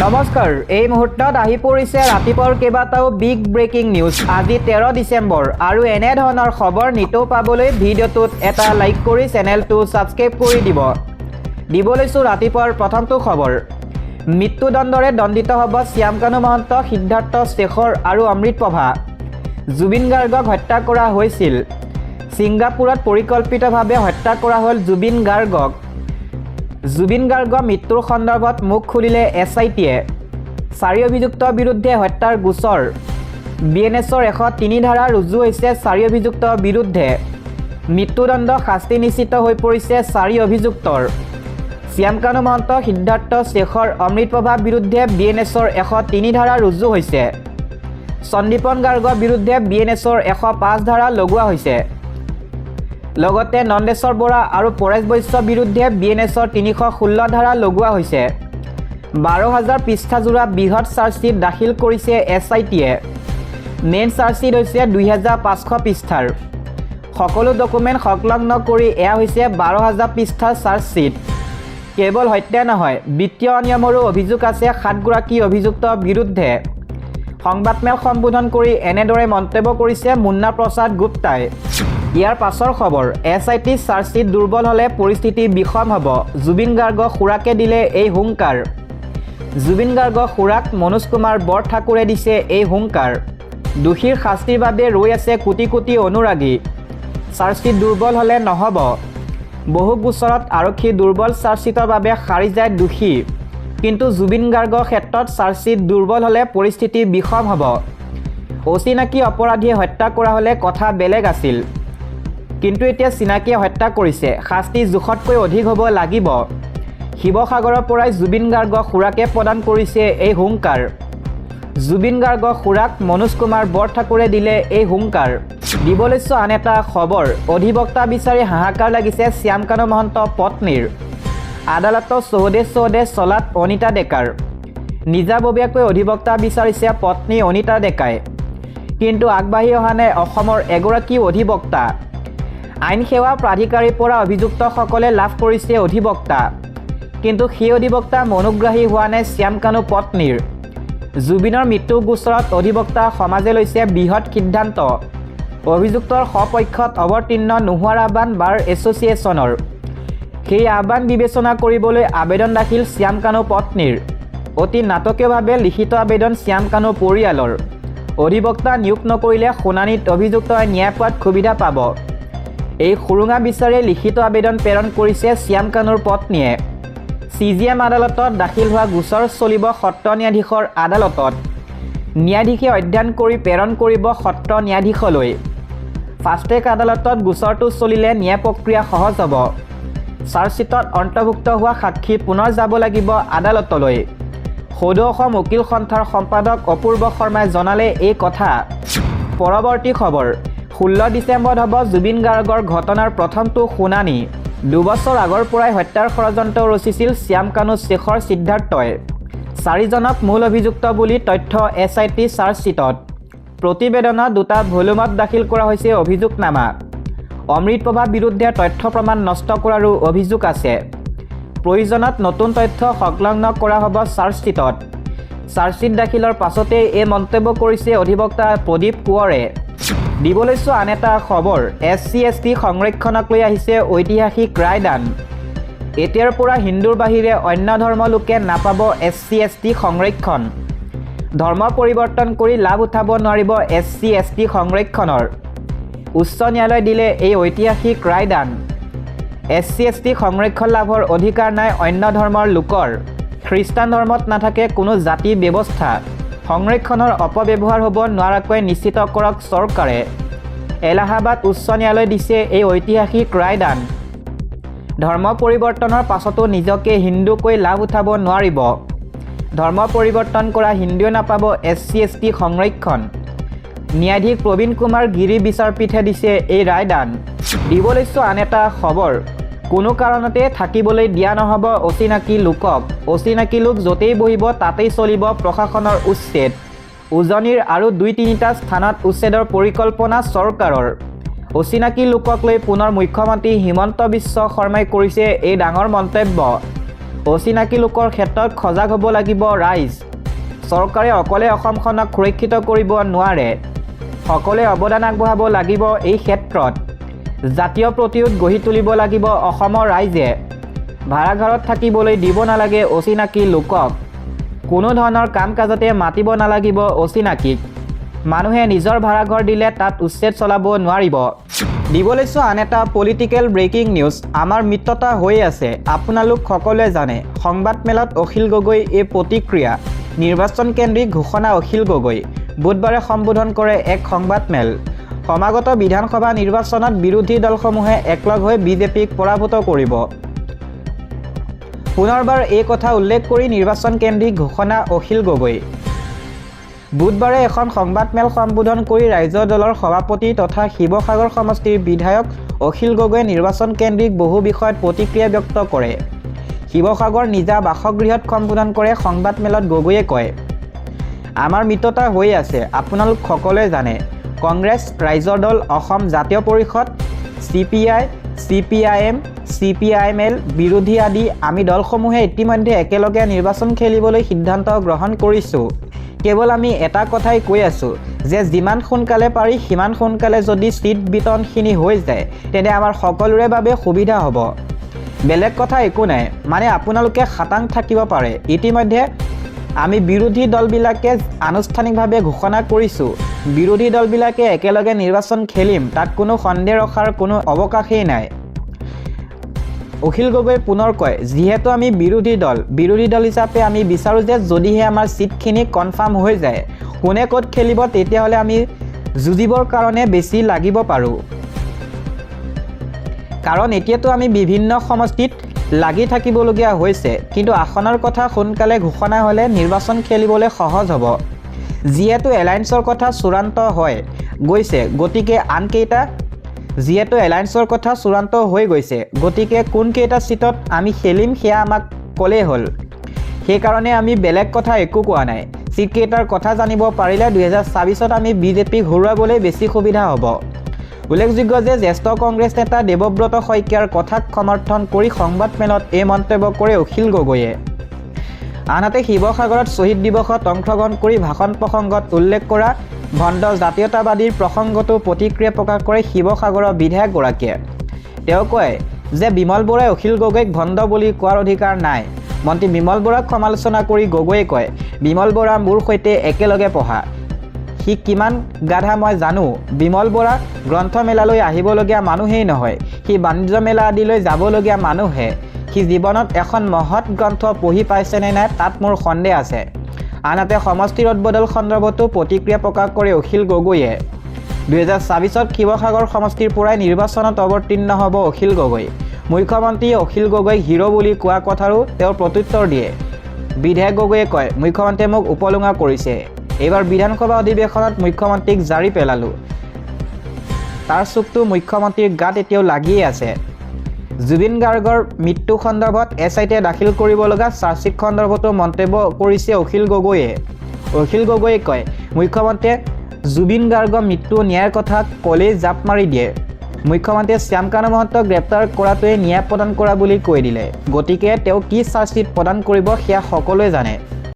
নমস্কাৰ এই মুহূৰ্তত আহি পৰিছে ৰাতিপুৱাৰ কেইবাটাও বিগ ব্ৰেকিং নিউজ আজি 13 ডিসেম্বৰ আৰু এনে ধৰণৰ খবৰ নিতৌ পাবলৈ ভিডিঅ'টোত এটা লাইক কৰি চেনেলটো সাবস্ক্ৰাইব কৰি দিব লৈছো ৰাতিপুৱাৰ প্ৰথমটো খবৰ মৃত্যুদণ্ডৰে দণ্ডিত হ'ব শ্যামকানু মহন্ত সিদ্ধাৰ্থ শেখৰ আৰু অমৃতপ্ৰভা জুবিন গাৰ্গক হত্যা কৰা হৈছিল ছিংগাপুৰত পৰিকল্পিতভাৱে হত্যা কৰা হ'ল জুবিন গাৰ্গৰ মৃত্যুৰ সন্দৰ্ভত মুখ খুলিলে এছআইটিয়ে 4 অভিযুক্তৰ বিৰুদ্ধে হত্যাৰ গোচৰ বিএনএছৰ 103 ধাৰা ৰুজু হৈছে 4 অভিযুক্তৰ বিৰুদ্ধে মৃত্যুদণ্ড শাস্তি নিশ্চিত হৈ পৰিছে 4 অভিযুক্তৰ শ্যামকানু মহন্ত সিদ্ধাৰ্থ শেখৰ অমৃতপ্ৰভাৰ বিৰুদ্ধে বিএনএছৰ 103 ধাৰা ৰুজু হৈছে সন্দীপন গাৰ্গৰ বিৰুদ্ধে বিএনএছৰ 105 ধাৰা লগোৱা হৈছে লগতে নন্দেশ্বৰ বৰা আৰু পৰেশ বৈশ্যৰ বিৰুদ্ধে বিএনএছৰ 316 ধাৰা লগোৱা হৈছে 12000 পৃষ্ঠাজোৰা বৃহৎ চাৰ্জশ্বিট দাখিল কৰিছে এছআইটিয়ে মেইন চাৰ্জশ্বিট হৈছে 2500 পৃষ্ঠাৰ সকলো ডকুমেণ্ট সংলগ্ন কৰি এয়া হৈছে 12000 পৃষ্ঠাৰ চাৰ্জশ্বিট কেৱল হত্যা নহয় বিত্তীয় অনিয়মৰো অভিযোগ আছে 7 গৰাকী অভিযুক্তৰ বিৰুদ্ধে সংবাদমেল সম্বোধন কৰি এনেদৰে মন্তব্য কৰিছে মুন্না প্ৰসাদ গুপ্তাই ইয়াৰ পাছৰ খবৰ এছআইটি চাৰ্জশ্বিট দুৰ্বল হ'লে পৰিস্থিতি বিষম হ'ব জুবিন গাৰ্গক খুৰাকে দিলে এই হুংকাৰ জুবিন গাৰ্গক খুৰাক মনোজ কুমাৰ বৰঠাকুৰে দিছে এই হুংকাৰ দোষীৰ শাস্তিৰ বাবে ৰৈ আছে কোটি কোটি অনুৰাগী চাৰ্জশ্বিট দুৰ্বল হ'লে নহ'ব বহু গোচৰত আৰক্ষী দুৰ্বল চাৰ্জশ্বিটৰ বাবে সাৰি যায় দোষী কিন্তু জুবিন গাৰ্গৰ ক্ষেত্ৰত চাৰ্জশ্বিট দুৰ্বল হ'লে পৰিস্থিতি বিষম হ'ব অচিনাকি অপৰাধীয়ে হত্যা কৰা হ'লে কথা বেলেগ আছিল কিন্তু এতিয়া চিনাকিয়ে হত্যা কৰিছে শাস্তি জোখতকৈ অধিক হ'ব লাগিব শিৱসাগৰৰ পৰাই জুবিন গাৰ্গক খুৰাকে প্ৰদান কৰিছে এই হুংকাৰ জুবিন গাৰ্গক খুৰাক মনোজ কুমাৰ বৰঠাকুৰে দিলে এই হুংকাৰ দিবলৈছো আন এটা খবৰ অধিবক্তা বিচাৰি হাহাকাৰ লাগিছে শ্যামকানু মহন্ত পত্নীৰ আদালতৰ চৌহদে চলাত অনিতা ডেকাৰ নিজাববীয়াকৈ অধিবক্তা বিচাৰিছে পত্নী অনিতা ডেকাই কিন্তু আগবাঢ়ি অহা নাই অসমৰ এগৰাকী অধিবক্তা আইন সেৱা প্ৰাধিকাৰীৰ পৰা অভিযুক্তসকলে লাভ কৰিছে অধিবক্তা কিন্তু সেই অধিবক্তা মনোগ্ৰাহী হোৱা নাই শ্যামকানু পত্নীৰ জুবিনৰ মৃত্যু গোচৰত অধিবক্তা সমাজে লৈছে বৃহৎ সিদ্ধান্ত অভিযুক্তৰ সপক্ষত অৱতীৰ্ণ নোহোৱাৰ আহ্বান বাৰ এছ'চিয়েশ্যনৰ সেই আহ্বান বিবেচনা কৰিবলৈ আবেদন দাখিল শ্যামকানু পত্নীৰ অতি নাটকীয়ভাৱে লিখিত আবেদন শ্যামকানু পৰিয়ালৰ অধিবক্তা নিয়োগ নকৰিলে শুনানিত অভিযুক্তই ন্যায় পোৱাত সুবিধা পাব এই সুৰুঙা বিচাৰে লিখিত আবেদন প্ৰেৰণ কৰিছে শ্যামকানুৰ পত্নীয়ে চিজিএম আদালতত দাখিল হোৱা গোচৰ চলিব সত্ৰ ন্যায়াধীশৰ আদালতত ন্যায়াধীশে অধ্যয়ন কৰি প্ৰেৰণ কৰিব সত্ৰ ন্যায়াধীশলৈ ফাষ্ট ট্ৰেক আদালতত গোচৰটো চলিলে ন্যায় প্ৰক্ৰিয়া সহজ হ'ব চাৰ্জশ্বিটত অন্তৰ্ভুক্ত হোৱা সাক্ষী পুনৰ যাব লাগিব আদালতলৈ সদৌ অসম উকিল সন্থাৰ সম্পাদক অপূৰ্ব শৰ্মাই জনালে এই কথা পৰৱৰ্তী খবৰ 16 ডিচেম্বৰত হ'ব জুবিন গাৰ্গৰ ঘটনাৰ প্ৰথমটো শুনানি 2 বছৰ আগৰ পৰাই হত্যাৰ ষড়যন্ত্ৰ ৰচিছিল শ্যামকানু শেখৰ সিদ্ধাৰ্থই 4 জনক মূল অভিযুক্ত বুলি তথ্য এছআইটি চাৰ্জশ্বিটত প্ৰতিবেদনত 2টা ভলিউমত দাখিল কৰা হৈছে অভিযোগনামা অমৃতপ্ৰভাৰ বিৰুদ্ধে তথ্য প্ৰমাণ নষ্ট কৰাৰো অভিযোগ আছে প্ৰয়োজনত নতুন তথ্য সংলগ্ন কৰা হ'ব চাৰ্জশ্বিটত চাৰ্জশ্বিট দাখিলৰ পাছতে এই মন্তব্য কৰিছে অধিবক্তা প্ৰদীপ কোঁৱৰে দিবলৈছো আন এটা খবৰ SC/ST সংৰক্ষণক লৈ আহিছে ঐতিহাসিক ৰায়দান এতিয়াৰ পৰা হিন্দুৰ বাহিৰে অন্য ধৰ্ম লোকে নাপাব SC/ST সংৰক্ষণ ধৰ্ম পৰিৱৰ্তন কৰি লাভ উঠাব নোৱাৰিব SC/ST সংৰক্ষণৰ উচ্চ ন্যায়ালয় দিলে এই ঐতিহাসিক ৰায়দান SC/ST সংৰক্ষণ লাভৰ অধিকাৰ নাই অন্য ধৰ্মৰ লোকৰ খ্ৰীষ্টান ধৰ্মত নাথাকে কোনো জাতি ব্যৱস্থা সংৰক্ষণৰ অপব্যৱহাৰ হ'ব নোৱাৰাকৈ নিশ্চিত কৰক চৰকাৰে এলাহাবাদ উচ্চ ন্যায়ালয় দিছে এই ঐতিহাসিক ৰায়দান ধৰ্ম পৰিৱৰ্তনৰ পাছতো নিজকে হিন্দুকৈ লাভ উঠাব নোৱাৰিব ধৰ্ম পৰিৱৰ্তন কৰা হিন্দুৱে নাপাব SC/ST সংৰক্ষণ ন্যায়াধীশ প্ৰবীণ কুমাৰ গিৰি বিচাৰপীঠে দিছে এই ৰায়দান দিবলৈছো আন এটা খবৰ কোনো কাৰণতে থাকিবলৈ দিয়া নহ'ব অচিনাকি অচিনাকি লোক য'তেই বহিব তাতেই চলিব প্ৰশাসনৰ উচ্ছেদ উজনিৰ আৰু 2-3টা স্থানত উচ্ছেদৰ পৰিকল্পনা চৰকাৰৰ অচিনাকি লোকক লৈ পুনৰ মুখ্যমন্ত্ৰী হিমন্ত বিশ্ব শৰ্মাই কৰিছে এই ডাঙৰ মন্তব্য অচিনাকি লোকৰ ক্ষেত্ৰত সজাগ হ'ব লাগিব ৰাইজ। চৰকাৰে অকলে অসমখনক সুৰক্ষিত কৰিব নোৱাৰে, সকলোৱে অৱদান আগবঢ়াব লাগিব এই ক্ষেত্ৰত। জাতীয় প্ৰতিৰোধ গঢ়ি তুলিব লাগিব অসমৰ ৰাইজে। ভাড়াঘৰত থাকিবলৈ দিব নালাগে অচিনাকি লোকক। কোনো ধৰণৰ কাম কাজতে মাতিব নালাগিব অচিনাকিক। মানুহে নিজৰ ভাড়াঘৰ দিলে তাত উচ্ছেদ চলাব নোৱাৰিব। দিবলৈছো আন এটা পলিটিকেল ব্ৰেকিং নিউজ। আমাৰ মিত্ৰতা হৈ আছে, আপোনালোক সকলোৱে জানে। সংবাদ মেলত অখিল গগৈ এই প্ৰতিক্ৰিয়া। নিৰ্বাচন কেন্দ্ৰিক ঘোষণা অখিল গগৈ। বুধবাৰে সম্বোধন কৰে এক সংবাদ মেল। সমাগত বিধানসভা নিৰ্বাচনত বিৰোধী দলসমূহে একলগ হৈ বিজেপিক পৰাভূত কৰিব। পুনৰবাৰ এই কথা উল্লেখ কৰি নিৰ্বাচন কেন্দ্ৰিক ঘোষণা অখিল গগৈ। বুধবাৰে এখন সংবাদ মেল সম্বোধন কৰি ৰাজ্য দলৰ সভাপতি তথা শিৱসাগৰ সমষ্টিৰ বিধায়ক অখিল গগৈয়ে নিৰ্বাচন কেন্দ্ৰিক বহু বিষয়ত প্ৰতিক্ৰিয়া ব্যক্ত কৰে। শিৱসাগৰ নিজা বাসগৃহত সম্বোধন কৰে সংবাদ মেলত গগৈয়ে কয়, আমাৰ মিত্ৰতা হৈ আছে, আপোনালোক সকলোৱে জানে। কংগ্ৰেছ, ৰাইজৰ দল, অসম জাতীয় পৰিষদ, CPI, CPIM, CPIML, বিৰোধী আদি আমি দলসমূহে ইতিমধ্যে একেলগে নিৰ্বাচন খেলিবলৈ সিদ্ধান্ত গ্ৰহণ কৰিছোঁ। কেৱল আমি এটা কথাই কৈ আছোঁ যে যিমান সোনকালে পাৰি সিমান সোনকালে যদি চিট বিতৰণখিনি হৈ যায় তেন্তে আমাৰ সকলোৰে বাবে সুবিধা হ'ব। বেলেগ কথা একো নাই, মানে আপোনালোকে খাটাং থাকিব পাৰে। ইতিমধ্যে আমি বিৰোধী দলবিলাকে আনুষ্ঠানিকভাৱে ঘোষণা কৰিছোঁ, বিৰোধী দলবিলাকে একেলগে নিৰ্বাচন খেলিম, তাত কোনো সন্দেহ ৰখাৰ কোনো অৱকাশেই নাই। অখিল গগৈ পুনৰ কয়, যিহেতু আমি বিৰোধী দল হিচাপে আমি বিচাৰোঁ যে যদিহে আমাৰ চিটখিনি কনফাৰ্ম হৈ যায়, কোনে ক'ত খেলিব তেতিয়াহ'লে আমি যুঁজিবৰ কাৰণে বেছি লাগিব পাৰোঁ। কাৰণ এতিয়াতো আমি বিভিন্ন সমষ্টিত লাগি থাকিবলগীয়া হৈছে, কিন্তু আসনৰ কথা সোনকালে ঘোষণা হ'লে নিৰ্বাচন খেলিবলৈ সহজ হ'ব। যিহেতু এলায়েন্সৰ কথা চূড়ান্ত হৈ গৈছে, গতিকে কোনকেইটা চিটত আমি খেলিম সেয়া আমাক ক'লেই হ'ল। সেইকাৰণে আমি বেলেগ কথা একো কোৱা নাই। চিটকেইটাৰ কথা জানিব পাৰিলে 2024ত আমি বিজেপিক হৰুৱাবলৈ বেছি সুবিধা হ'ব। উল্লেখযোগ্য যে জ্যেষ্ঠ কংগ্ৰেছ নেতা দেৱব্ৰত শইকীয়াৰ কথাক সমৰ্থন কৰি সংবাদ মেলত এই মন্তব্য কৰে অখিল গগৈয়ে। আনহাতে শিৱসাগৰত শ্বহীদ দিৱসত অংশগ্ৰহণ কৰি ভাষণ প্ৰসংগত উল্লেখ কৰা ভণ্ড জাতীয়তাবাদীৰ প্ৰসংগতো প্ৰতিক্ৰিয়া প্ৰকাশ কৰে শিৱসাগৰৰ বিধায়কগৰাকীয়ে। তেওঁ কয় যে বিমল বৰাই অখিল গগৈক ভণ্ড বুলি কোৱাৰ অধিকাৰ নাই। মন্ত্ৰী বিমল বৰাক সমালোচনা কৰি গগৈয়ে কয়, বিমল বৰা মোৰ সৈতে একেলগে পঢ়া, সি কিমান গাধা মই জানো। বিমল বৰা গ্ৰন্থমেলালৈ আহিবলগীয়া মানুহেই নহয়, সি বাণিজ্য মেলা আদিলৈ যাবলগীয়া মানুহহে। সি জীৱনত এখন মহৎ গ্ৰন্থ পঢ়ি পাইছেনে নাই তাত মোৰ সন্দেহ আছে। আনহাতে সমষ্টিৰ ৰদবদল সন্দৰ্ভতো প্ৰতিক্ৰিয়া প্ৰকাশ কৰে অখিল গগৈয়ে। 2024ত শিৱসাগৰ সমষ্টিৰ পৰাই নিৰ্বাচনত অৱতীৰ্ণ হ'ব অখিল গগৈ। মুখ্যমন্ত্ৰীয়ে অখিল গগৈক হিৰো বুলি কোৱা কথাৰো তেওঁৰ প্ৰত্যুত্তৰ দিয়ে। বিধায়ক গগৈয়ে কয়, মুখ্যমন্ত্ৰীয়ে মোক উপলুঙা কৰিছে। এইবাৰ বিধানসভা অধিৱেশনত মুখ্যমন্ত্ৰীক জাৰি পেলালোঁ। তাৰ চুকটো মুখ্যমন্ত্ৰীৰ গাত এতিয়াও লাগিয়ে আছে। জুবিন গাৰ্গৰ মৃত্যু সন্দৰ্ভত SITয়ে দাখিল কৰিব লগা চাৰ্জশ্বিট সন্দৰ্ভতো মন্তব্য কৰিছে অখিল গগৈয়ে। অখিল গগৈয়ে কয়, মুখ্যমন্ত্ৰীয়ে জুবিন গাৰ্গৰ মৃত্যু ন্যায়ৰ কথা ক'লেই জাপ মাৰি দিয়ে। মুখ্যমন্ত্ৰীয়ে শ্যামকানু মহন্তক গ্ৰেপ্তাৰ কৰাটোৱে ন্যায় প্ৰদান কৰা বুলি কৈ দিলে। গতিকে তেওঁ কি চাৰ্জশ্বিট প্ৰদান কৰিব সেয়া সকলোৱে জানে।